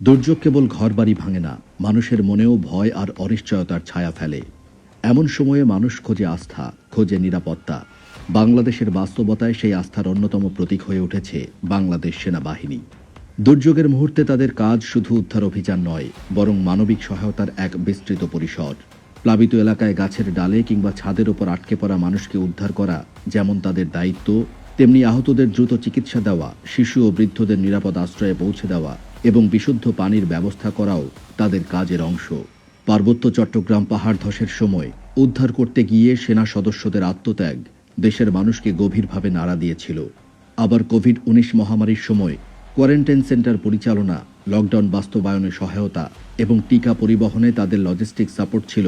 দুর্যোগ কেবল ঘরবাড়ি ভাঙে না, মানুষের মনেও ভয় আর অনিশ্চয়তার ছায়া ফেলে। এমন সময়ে মানুষ খোঁজে আস্থা, খোঁজে নিরাপত্তা। বাংলাদেশের বাস্তবতায় সেই আস্থার অন্যতম প্রতীক হয়ে উঠেছে বাংলাদেশ সেনাবাহিনী। দুর্যোগের মুহূর্তে তাদের কাজ শুধু উদ্ধার অভিযান নয়, বরং মানবিক সহায়তার এক বিস্তৃত পরিসর। প্লাবিত এলাকায় গাছের ডালে কিংবা ছাদের ওপর আটকে পড়া মানুষকে উদ্ধার করা যেমন তাদের দায়িত্ব, তেমনি আহতদের দ্রুত চিকিৎসা দেওয়া, শিশু ও বৃদ্ধদের নিরাপদ আশ্রয়ে পৌঁছে দেওয়া এবং বিশুদ্ধ পানির ব্যবস্থা করাও তাদের কাজের অংশ। পার্বত্য চট্টগ্রাম পাহাড় ধসের সময় উদ্ধার করতে গিয়ে সেনা সদস্যদের আত্মত্যাগ দেশের মানুষকে গভীরভাবে নাড়া দিয়েছিল। আবার কোভিড-19 মহামারীর সময় কোয়ারেন্টাইন সেন্টার পরিচালনা, লকডাউন বাস্তবায়নে সহায়তা এবং টিকা পরিবহনে তাদের লজিস্টিক সাপোর্ট ছিল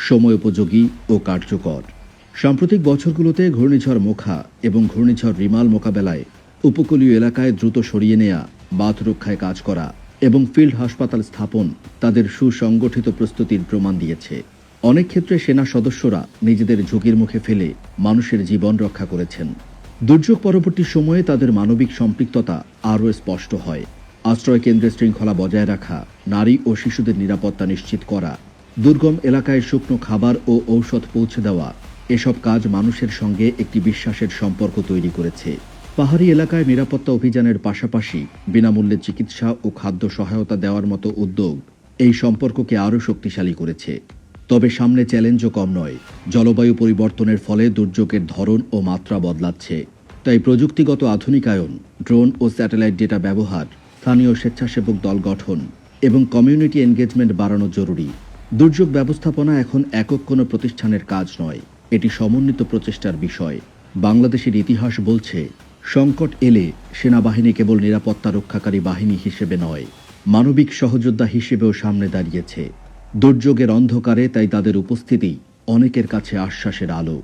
সময়োপযোগী ও কার্যকর। সাম্প্রতিক বছরগুলোতে ঘূর্ণিঝড় মোখা এবং ঘূর্ণিঝড় রিমাল মোকাবেলায় উপকূলীয় এলাকায় দ্রুত সরিয়ে নেয়া, বাঁধ রক্ষায় কাজ করা এবং ফিল্ড হাসপাতাল স্থাপন তাদের সুসংগঠিত প্রস্তুতির প্রমাণ দিয়েছে। অনেক ক্ষেত্রে সেনা সদস্যরা নিজেদের ঝুঁকির মুখে ফেলে মানুষের জীবন রক্ষা করেছেন। দুর্যোগ পরবর্তী সময়ে তাদের মানবিক সম্পৃক্ততা আরও স্পষ্ট হয়। আশ্রয় কেন্দ্রে শৃঙ্খলা বজায় রাখা, নারী ও শিশুদের নিরাপত্তা নিশ্চিত করা, দুর্গম এলাকায় শুকনো খাবার ও ঔষধ পৌঁছে দেওয়া, এসব কাজ মানুষের সঙ্গে একটি বিশ্বাসের সম্পর্ক তৈরি করেছে। পাহাড়ি এলাকায় নিরাপত্তা অভিযানের পাশাপাশি বিনামূল্যে চিকিৎসা ও খাদ্য সহায়তা দেওয়ার মতো উদ্যোগ এই সম্পর্ককে আরও শক্তিশালী করেছে। তবে সামনে চ্যালেঞ্জও কম নয়। জলবায়ু পরিবর্তনের ফলে দুর্যোগের ধরন ও মাত্রা বদলাচ্ছে। তাই প্রযুক্তিগত আধুনিকায়ন, ড্রোন ও স্যাটেলাইট ডেটা ব্যবহার, স্থানীয় স্বেচ্ছাসেবক দল গঠন এবং কমিউনিটি এনগেজমেন্ট বাড়ানো জরুরি। দুর্যোগ ব্যবস্থাপনা এখন একক কোনো প্রতিষ্ঠানের কাজ নয়, এটি সমন্বিত প্রচেষ্টার বিষয়। বাংলাদেশের ইতিহাস বলছে, সংকট এলে সেনাবাহিনী কেবল নিরাপত্তা রক্ষাকারী বাহিনী হিসেবে নয়, মানবিক সহযোদ্ধা হিসেবেও সামনে দাঁড়িয়েছে। দুর্যোগের অন্ধকারে তাই তাদের উপস্থিতি অনেকের কাছে আশ্বাসের আলো।